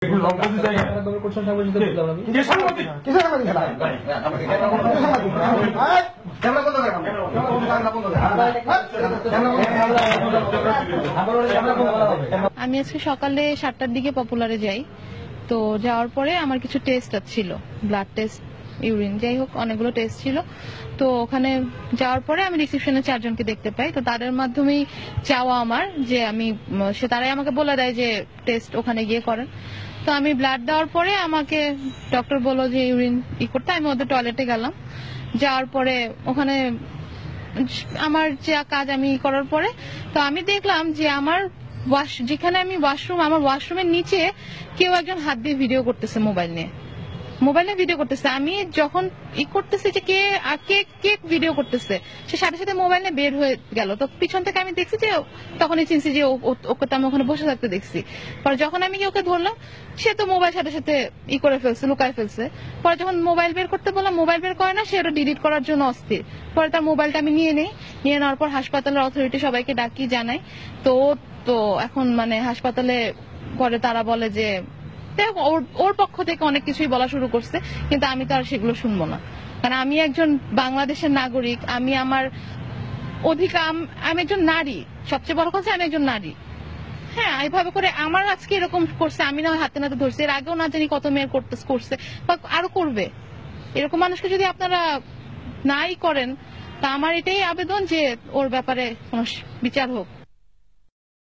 আমি আজকে সকালে 7টার দিকে পপুলারে যাই। তো যাওয়ার পরে আমার কিছু টেস্ট ছিল, ব্লাড টেস্ট, ইউরিন, যাই হোক অনেকগুলো টেস্ট ছিল। তো ওখানে যাওয়ার পরে আমি রিসেপশনে 4 জনকে দেখতে পাই। তো তাদের মাধ্যমেই চাওয়া আমার যে তারাই আমাকে বলে দেয় যে টেস্ট ওখানে গিয়ে করেন। তো আমি ব্লাড দেওয়ার পরে আমাকে ডক্টর বলল যে ইউরিন করতে। আমি ওদের টয়লেটে গেলাম। যাওয়ার পরে ওখানে আমার যে কাজ আমি করার পরে তো আমি দেখলাম যে আমার যেখানে আমি আমার ওয়াশরুমের নিচে কেউ একজন হাত দিয়ে ভিডিও করতেছে, মোবাইলে ভিডিও করতেছে। আমি যখন করতেছি যে কে ভিডিও করতেছে, সে সাথে সাথে মোবাইল নিয়ে বের হয়ে গেল। তো পিছন থেকে আমি দেখছি যে তখনই চিনছি যে ওকে তো আমি ওখানে বসে থাকতে দেখছি। পরে যখন আমি ওকে ধরলাম, সে তো মোবাইল সাথে সাথে করে ফেলছে, লুকায় ফেলছে। পরে যখন মোবাইল বের করতে বললাম, মোবাইল বের করে না, সে ওটা ডিলিট করার জন্য অস্থির। পরে তার মোবাইলটা আমি নিয়ে নেওয়ার পর হাসপাতালের অথরিটি সবাইকে ডাকি, জানাই। তো এখন হাসপাতালে পরে তারা বলে যে ওর পক্ষ থেকে অনেক কিছুই বলা শুরু করছে, কিন্তু আমি তো আর সেগুলো শুনবো না। কারণ আমি একজন বাংলাদেশের নাগরিক, আমি আমার অধিকার, আমি একজন নারী, সবচেয়ে বড় কথা আমি একজন নারী। হ্যাঁ, এইভাবে করে আমার আজকে এরকম করছে, আমি না হাতে নাতে ধরছি। এর আগেও না জানি কত মেয়ের করছে বা আরো করবে। এরকম মানুষকে যদি আপনারা নাই করেন, তা আমার এটাই আবেদন যে ওর ব্যাপারে কোনো বিচার হোক।